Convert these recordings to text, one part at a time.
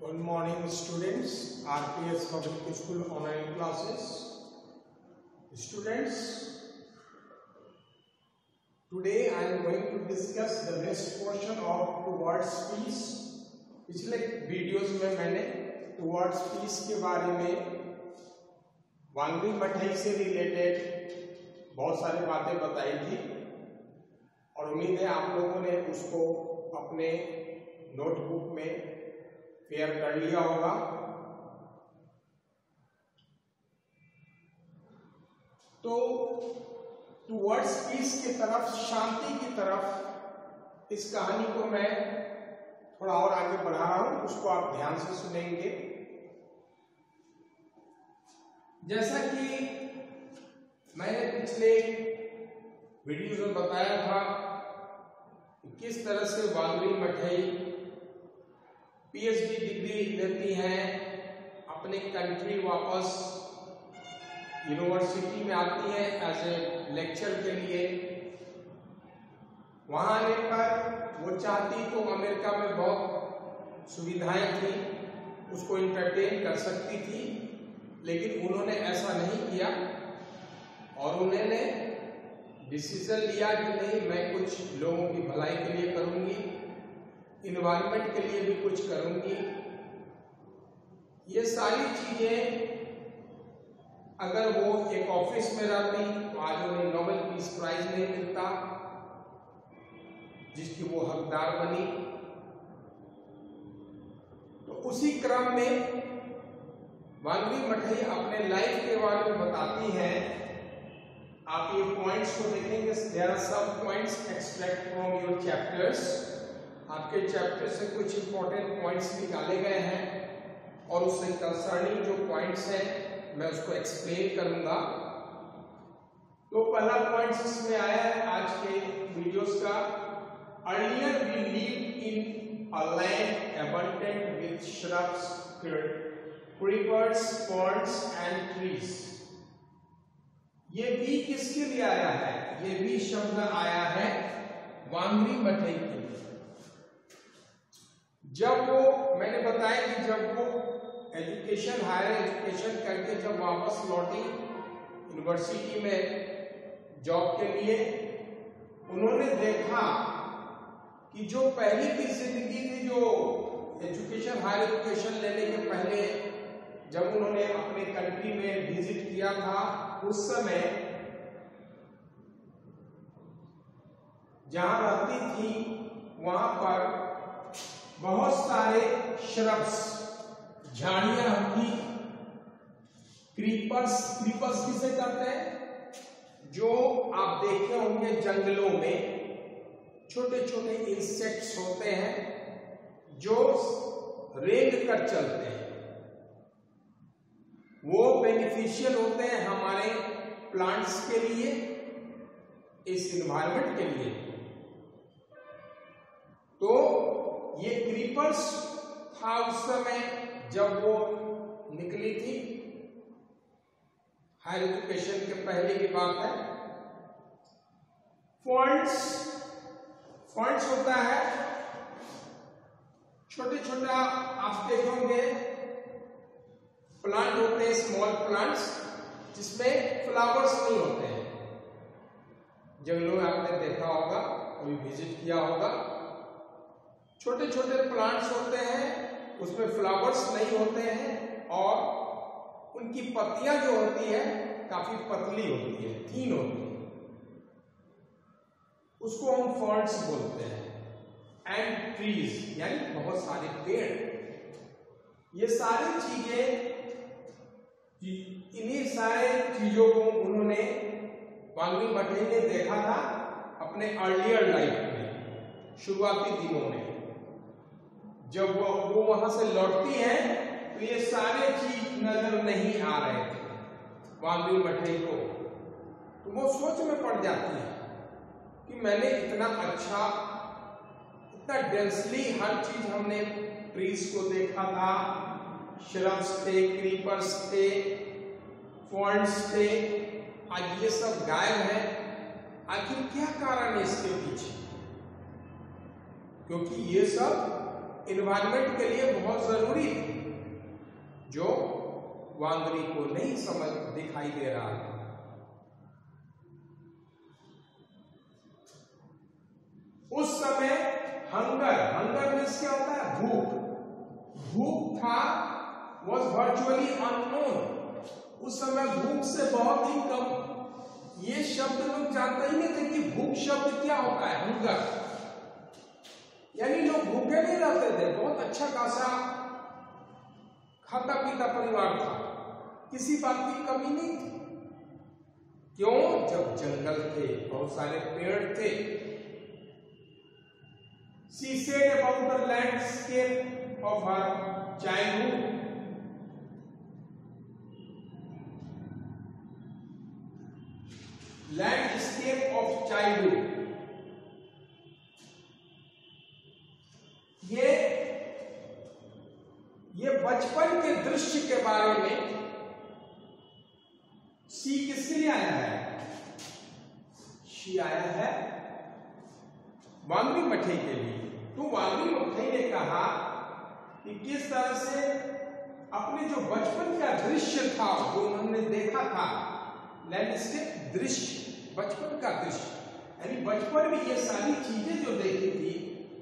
Good morning students, RPS Public School online classes. Students, today I am going to discuss the next portion of towards peace. पिछले videos में मैंने towards piece के बारे में वांगवी मठई से related बहुत सारी बातें बताई थी और उम्मीद है आप लोगों ने उसको अपने नोटबुक में फेयर कर लिया होगा। तो टुवर्ड्स पीस की तरफ, शांति की तरफ इस कहानी को मैं थोड़ा और आगे बढ़ा रहा हूं, उसको आप ध्यान से सुनेंगे। जैसा कि मैंने पिछले वीडियो में बताया था किस तरह से वांगवी मठई पीएचडी डिग्री लेती हैं, अपने कंट्री वापस यूनिवर्सिटी में आती हैं एज ए लेक्चर के लिए। वहां आने पर वो चाहती तो अमेरिका में बहुत सुविधाएं थी, उसको इंटरटेन कर सकती थी, लेकिन उन्होंने ऐसा नहीं किया और उन्होंने डिसीजन लिया कि नहीं, मैं कुछ लोगों की भलाई के लिए करूंगी, इन्वायरमेंट के लिए भी कुछ करूंगी। ये सारी चीजें अगर वो एक ऑफिस में रहती तो आज उन्हें नोबेल पीस प्राइज नहीं मिलता जिसकी वो हकदार बनी। तो उसी क्रम में वांगवी मठई अपने लाइफ के बारे में बताती है। आप ये पॉइंट्स को देखेंगे, there are some points extract from your chapters. आपके चैप्टर से कुछ इंपॉर्टेंट पॉइंट्स निकाले गए हैं और उससे कंसर्निंग जो पॉइंट्स हैं मैं उसको एक्सप्लेन करूंगा। तो पहला पॉइंट इसमें आया है आज के वीडियोस का, earlier we lived in a land abundant with shrubs, creepers, ferns and trees. ये भी किसके लिए आया है? ये भी शब्द आया है वांगवी मठई के लिए। जब वो, मैंने बताया कि जब वो एजुकेशन, हायर एजुकेशन करके जब वापस लौटी यूनिवर्सिटी में जॉब के लिए, उन्होंने देखा कि जो पहली की जिंदगी थी, जो एजुकेशन, हायर एजुकेशन लेने के पहले जब उन्होंने अपने कंट्री में विजिट किया था, उस समय जहां रहती थी वहां पर बहुत सारे श्रब्स, झाड़ियां थी। क्रीपर्स किसे कहते हैं? जो आप देखे होंगे जंगलों में छोटे छोटे इंसेक्ट्स होते हैं जो रेंग कर चलते हैं। वो बेनिफिशियल होते हैं हमारे प्लांट्स के लिए, इस इन्वायरमेंट के लिए। तो ये क्रीपर्स था उस समय जब वो निकली थी, हायर एजुकेशन के पहले की बात है। फर्न्स होता है छोटे छोटा, आप देखोगे प्लांट होते हैं, स्मॉल प्लांट्स जिसमें फ्लावर्स नहीं होते हैं। जंगलों में आपने देखा होगा, कभी विजिट किया होगा, छोटे छोटे प्लांट्स होते हैं, उसमें फ्लावर्स नहीं होते हैं और उनकी पत्तियां जो होती है काफी पतली होती है, थीन होती है। उसको हम फर्न्स बोलते हैं। एंड ट्रीज यानी बहुत सारे पेड़। ये सारी चीजें, इन्हीं सारे चीजों को उन्होंने, वांगवी मठई ने देखा था अपने अर्लियर लाइफ में, शुरुआती दिनों में। जब वो वहां से लौटती है तो ये सारे चीज नजर नहीं आ रहे थे वांगवी मठई को। तो वो सोच में पड़ जाती है कि मैंने इतना अच्छा, इतना डेंसली हर चीज हमने ट्रीज को देखा था, श्रब्स थे, क्रीपर्स थे, फर्न्स थे, आज ये सब गायब है। आखिर क्या कारण है इसके पीछे? क्योंकि ये सब एनवायरनमेंट के लिए बहुत जरूरी थी, जो वांगरी को नहीं समझ दिखाई दे रहा था। उस समय हंगर मीन्स क्या होता है? भूख था, वॉज वर्चुअली अननोन। उस समय भूख से बहुत ही कम, ये शब्द लोग जानते ही नहीं थे कि भूख शब्द क्या होता है। हंगर यानी लोग भूखे नहीं रहते थे, बहुत अच्छा खासा खाता पीता परिवार था, किसी बात की कमी नहीं थी। क्यों? जब जंगल थे, बहुत सारे पेड़ थे। She said about the landscape of her childhood. Landscape of childhood. ये बचपन के दृश्य के बारे में सी किसके लिए आया है? शी आया है वांगरी मठई के लिए। तो वांगरी मठई ने कहा कि किस तरह से अपने जो बचपन का दृश्य था, जो उन्होंने देखा था, लैंडस्केप दृश्य, बचपन का दृश्य, यानी बचपन में ये सारी चीजें जो देखी थी,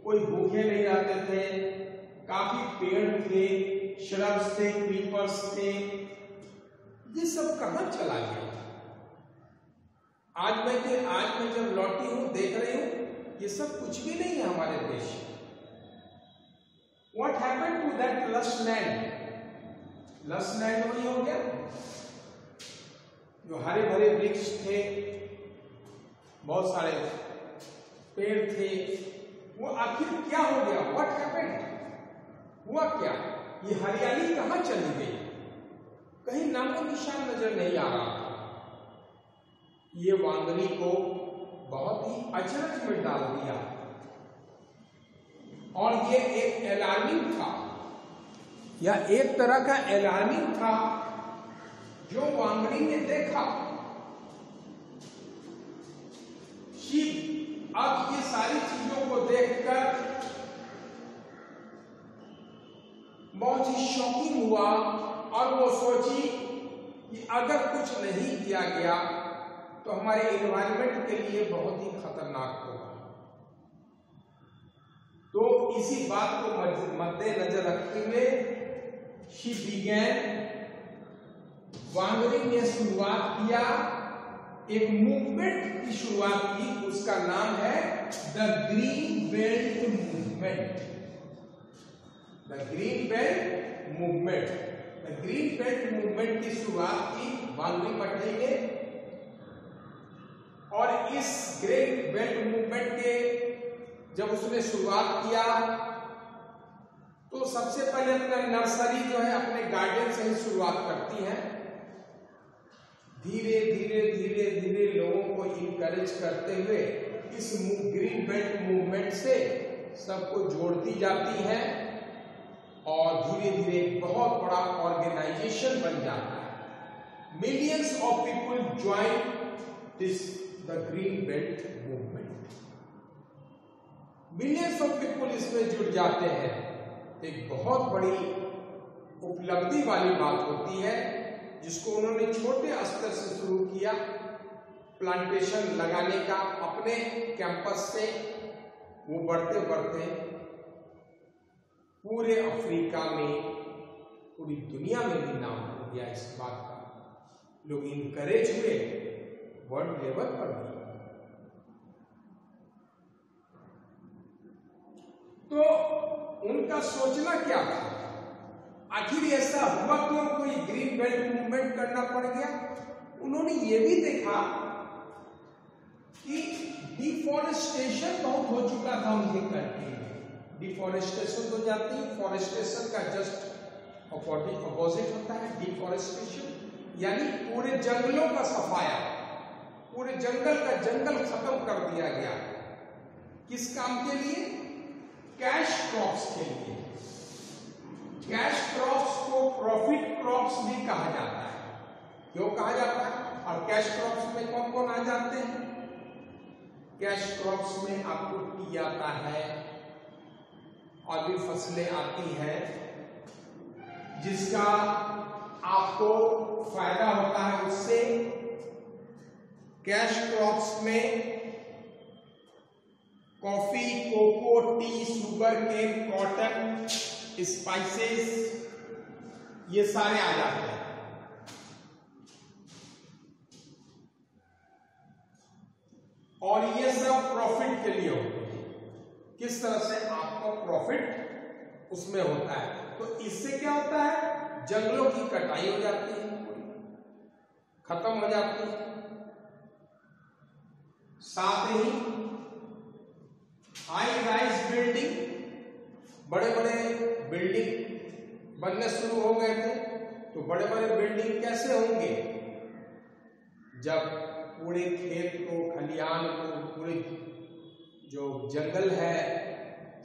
कोई भूखे नहीं रहते थे, काफी पेड़ थे, श्रब्स थे, क्रीपर्स थे, ये सब कहां चला गया? आज मैं जब लौटी हूं, देख रही हूं, ये सब कुछ भी नहीं है हमारे देश। What happened to that lush land? Lush land वही हो गया, जो हरे भरे वृक्ष थे, बहुत सारे पेड़ थे, वो आखिर क्या हो गया? What happened? हुआ क्या? ये हरियाली कहां चली गई? कहीं नामो निशान नजर नहीं आ रहा। ये वांगरी को बहुत ही अचरज में डाल दिया, और ये एक अलार्मिंग था, या एक तरह का अलार्मिंग था जो वांगरी ने देखा। अब ये सारी चीजों को देखकर बहुत ही शॉकिंग हुआ, और वो सोची कि अगर कुछ नहीं किया गया तो हमारे एनवायरनमेंट के लिए बहुत ही खतरनाक होगा। तो इसी बात को मद्देनजर रखते हुए शी बिगैन, वांगरी ने शुरुआत किया, एक मूवमेंट की शुरुआत की, उसका नाम है the green belt movement. The green belt movement, the green belt movement की शुरुआत की वांगरी मठई ने। और इस ग्रीन बेल्ट मूवमेंट के जब उसने शुरुआत किया, तो सबसे पहले अपना नर्सरी जो है, अपने गार्डन से ही शुरुआत करती है। धीरे धीरे धीरे धीरे लोगों को इनकरेज करते हुए इस ग्रीन बेल्ट मूवमेंट से सबको जोड़ती जाती है, और धीरे धीरे बहुत बड़ा ऑर्गेनाइजेशन बन जाता है। Millions of people join this the green belt movement. Millions of people इसमें जुड़ जाते हैं। एक बहुत बड़ी उपलब्धि वाली बात होती है, जिसको उन्होंने छोटे स्तर से शुरू किया, प्लांटेशन लगाने का अपने कैंपस से, वो बढ़ते बढ़ते पूरे अफ्रीका में, पूरी दुनिया में भी नाम हो गया इस बात का। लोग इनकरेज हुए, वर्ल्ड लेवल पर भी। तो उनका सोचना क्या था? आखिर ऐसा हुआ क्यों? कोई ग्रीन बेल्ट मूवमेंट करना पड़ गया? उन्होंने ये भी देखा कि डिफॉरेस्टेशन बहुत हो चुका था उनके कंट्री में। डिफॉरेस्टेशन तो जाती है, फॉरेस्टेशन का जस्ट अपोजिट होता है डिफॉरेस्टेशन, यानी पूरे जंगलों का सफाया, पूरे जंगल का जंगल खत्म कर दिया गया। किस काम के लिए? कैश क्रॉप्स के लिए। कैश क्रॉप्स को प्रॉफिट क्रॉप्स भी कहा जाता है। क्यों कहा जाता है? और कैश क्रॉप्स में कौन कौन आ जाते हैं? कैश क्रॉप्स में आपको टी आता है, और भी फसलें आती हैं जिसका आपको फायदा होता है। उससे कैश क्रॉप्स में coffee, cocoa, tea, sugar cane, cotton, spices, ये सारे आ जाते हैं। और ये सब प्रॉफिट के लिए होते हैं। किस तरह से आपको प्रॉफिट उसमें होता है। तो इससे क्या होता है, जंगलों की कटाई हो जाती है, खत्म हो जाती है। साथ ही हाई राइज बिल्डिंग, बड़े बड़े बिल्डिंग बनने शुरू हो गए थे। तो बड़े बड़े बिल्डिंग कैसे होंगे, जब पूरे खेत को, खलिहान को, पूरे जो जंगल है,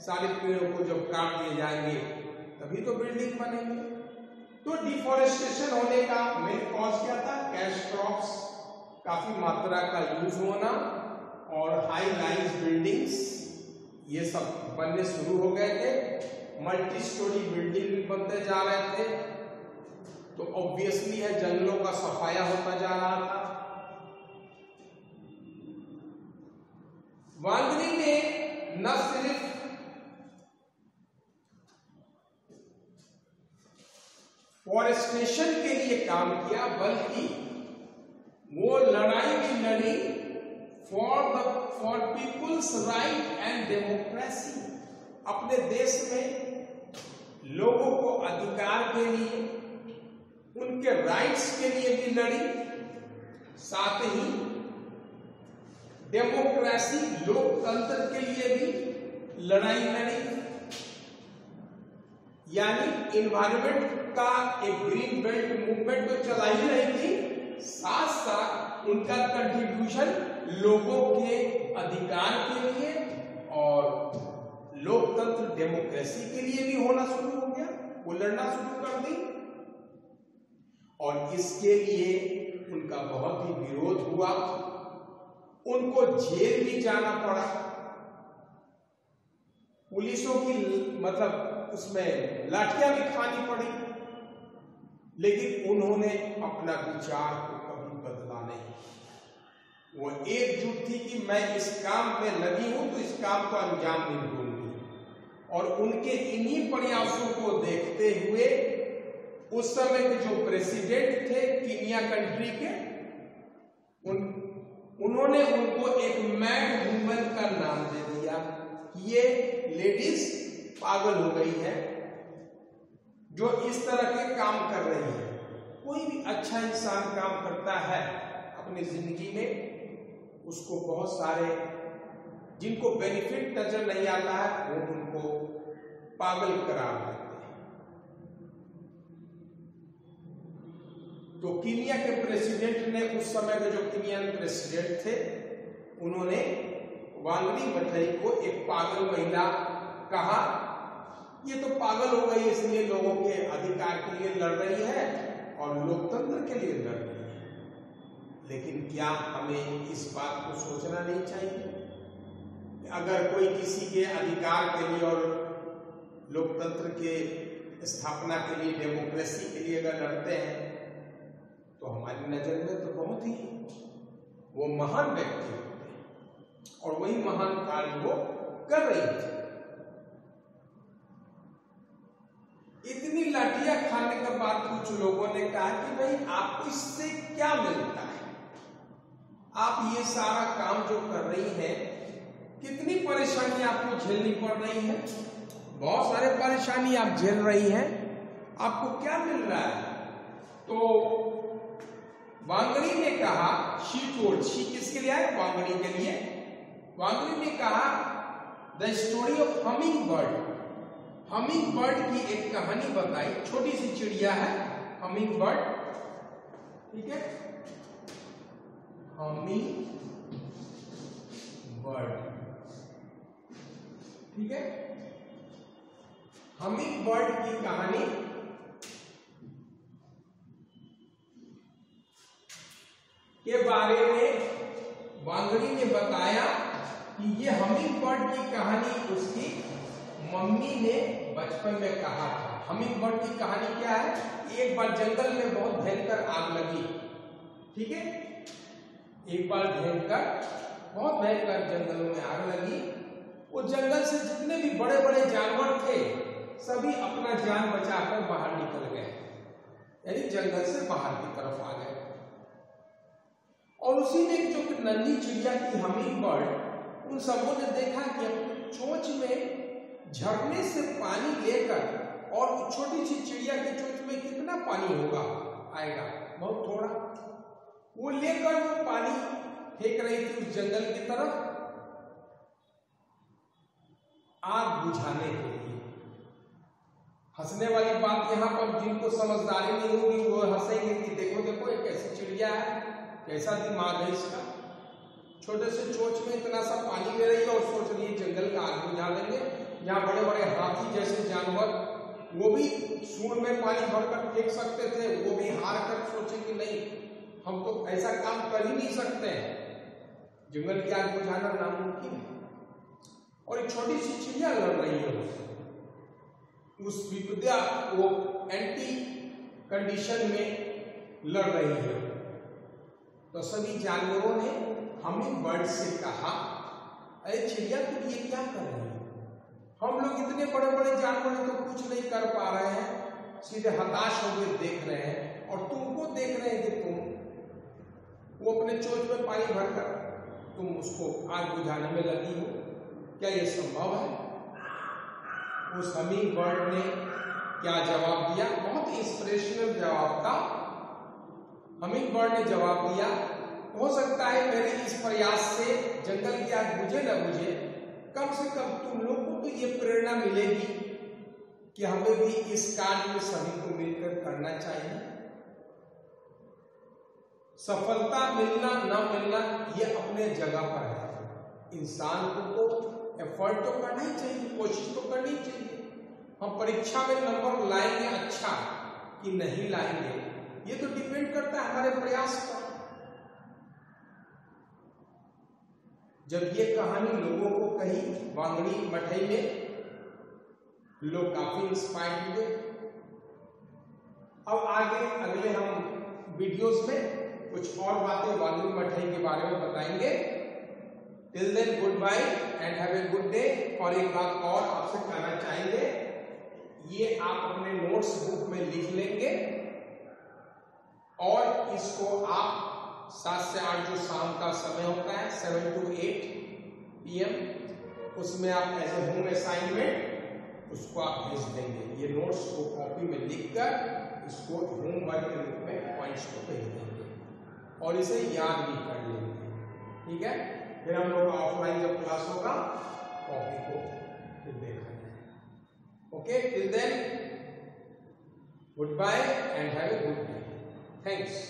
सारे पेड़ों को जब काट दिए जाएंगे तभी तो बिल्डिंग बनेंगे। तो डिफॉरेस्टेशन होने का मेन कॉज क्या था, कैश क्रॉप्स काफी मात्रा का यूज होना और हाई राइज बिल्डिंग्स ये सब बनने शुरू हो गए थे। मल्टी स्टोरी बिल्डिंग भी बनते जा रहे थे। तो ऑब्वियसली है जंगलों का सफाया होता जा रहा था। वांगरी ने न सिर्फ फॉरेस्टेशन के लिए काम किया, बल्कि वो लड़ाई भी लड़ी for people's right and democracy. अपने देश में लोगों को अधिकार के लिए, उनके राइट्स के लिए भी लड़ी, साथ ही डेमोक्रेसी, लोकतंत्र के लिए भी लड़ाई लड़ी। यानी इन्वायरमेंट का एक ग्रीन बेल्ट मूवमेंट तो चला ही रही थी, साथ साथ उनका कंट्रीब्यूशन लोगों के अधिकार के लिए और लोकतंत्र, डेमोक्रेसी के लिए भी होना शुरू हो गया। वो लड़ना शुरू कर दी और इसके लिए उनका बहुत ही विरोध हुआ। उनको जेल भी जाना पड़ा, पुलिसों की मतलब उसमें लाठियां भी खानी पड़ी, लेकिन उन्होंने अपना विचार को कभी बदला नहीं। वो एकजुट थी कि मैं इस काम में लगी हूं तो इस काम को अंजाम नहीं दूंगी। और उनके इन्हीं प्रयासों को देखते हुए उस समय के जो प्रेसिडेंट थे कीनिया कंट्री के, उन्होंने उनको एक मैड वुमन का नाम दे दिया। ये लेडीज पागल हो गई है जो इस तरह के काम कर रही है। कोई भी अच्छा इंसान काम करता है अपनी जिंदगी में, उसको बहुत सारे जिनको बेनिफिट नजर नहीं आता है वो उनको पागल करार देते हैं। तो कीनिया के प्रेसिडेंट ने, उस समय के जो कीनियन प्रेसिडेंट थे, उन्होंने वांगरी मथई को एक पागल महिला कहा। ये तो पागल हो गई, इसलिए लोगों के अधिकार के लिए लड़ रही है और लोकतंत्र के लिए लड़ रही है। लेकिन क्या हमें इस बात को सोचना नहीं चाहिए, अगर कोई किसी के अधिकार के लिए और लोकतंत्र के स्थापना के लिए, डेमोक्रेसी के लिए अगर लड़ते हैं तो हमारी नजर में तो बहुत ही वो महान व्यक्ति होते हैं और वही महान कार्य वो कर रही थी। इतनी लाठियां खाने के बाद कुछ लोगों ने कहा कि भाई आपको इससे क्या मिलता है, आप ये सारा काम जो कर रही हैं, कितनी परेशानी आपको झेलनी पड़ रही है, बहुत सारे परेशानी आप झेल रही हैं, आपको क्या मिल रहा है। तो वांगड़ी ने कहा, शी किसके लिए है, वांगड़ी के लिए। वांगड़ी ने कहा the story of humming bird. Humming bird की एक कहानी बताई। छोटी सी चिड़िया है हमिंग बर्ड, ठीक है, हमिंग बर्ड, ठीक है। हमिंग बर्ड की कहानी के बारे में वांगड़ी ने बताया कि ये हमिंग बर्ड की कहानी उसकी मम्मी ने बचपन में कहा था। हमिंग बर्ड की कहानी क्या है? एक बार जंगल में बहुत भयंकर आग लगी, ठीक है। एक बार बहुत भयंकर जंगलों में आग लगी। वो जंगल से जितने भी बड़े बड़े जानवर थे सभी अपना जान बचाकर बाहर निकल गए, यानी जंगल से बाहर की तरफ आ गए। और उसी में जो नन्ही चिड़िया थी हमिंग बर्ड, उन सबों ने देखा कि अपनी चोंच में झरने से पानी लेकर, और छोटी सी चिड़िया की चोंच में कितना पानी होगा, आएगा बहुत थोड़ा, वो लेकर वो पानी फेंक रही थी उस जंगल की तरफ आग बुझाने के लिए। हंसने वाली बात यहाँ पर जिनको समझदारी नहीं होगी वो हंसेंगे कि देखो देखो ये कैसी चिड़िया है, कैसा दिमाग है इसका, छोटे से चोंच में इतना सा पानी ले रही है और सोच रही है जंगल का आग बुझा देंगे। यहाँ बड़े बड़े हाथी जैसे जानवर वो भी सूंड में पानी भरकर फेंक सकते थे, वो भी हार कर सोचे कि नहीं हम तो ऐसा काम कर ही नहीं सकते, जंगल की आग बुझाना नामुमकिन है। और एक छोटी सी चिड़िया लड़ रही है उस विपदा, वो एंटी कंडीशन में लड़ रही है। तो सभी जानवरों ने हमिंग बर्ड से कहा, अरे चिड़िया तुम ये क्या कर रही हो? हम लोग इतने बड़े बड़े जानवर हैं तो कुछ नहीं कर पा रहे हैं, सीधे हताश होकर देख रहे हैं, और तुमको देख रहे हैं कि तुम वो अपने चोंच में पानी भरकर तुम उसको आग बुझाने में लगी हो, क्या ये संभव है? उस हमिंग बर्ड ने क्या जवाब दिया? बहुत इंस्पिरेशनल जवाब था। हमिंग बर्ड ने जवाब दिया, हो सकता है मेरे इस प्रयास से जंगल की आग बुझे न बुझे, कम से कम तुम लोगों को तो ये प्रेरणा मिलेगी कि हमें भी इस कार्य में सभी को मिलकर करना चाहिए। सफलता मिलना न मिलना ये अपने जगह पर है, इंसान को तो एफर्ट तो करना ही चाहिए, कोशिश तो करनी चाहिए। हम परीक्षा में नंबर लाएंगे अच्छा कि नहीं लाएंगे, ये तो डिपेंड करता है हमारे प्रयास पर। जब ये कहानी लोगों को कही वांगड़ी मठई में, लोग काफी इंस्पायर्ड हुए। अब आगे अगले हम वीडियोस में कुछ और बातें वांगड़ी मठई के बारे में बताएंगे। Till then goodbye and have a good day. और एक बात और आपसे कहना चाहेंगे, ये आप अपने नोट्स बुक में लिख लेंगे और इसको आप 7 से 8 जो शाम का समय होता है 7 to 8 PM, उसमें आप एज ए होम असाइनमेंट उसको आप भेज देंगे। ये नोट्स को कॉपी में लिखकर इसको होमवर्क के रूप में पॉइंट्स को भेज देंगे और इसे याद भी कर लेंगे, ठीक है। फिर हम लोग का ऑफलाइन जब क्लास होगा कॉपी को फिर देखा जाएगा। Okay, till then goodbye and have a good day. Thanks.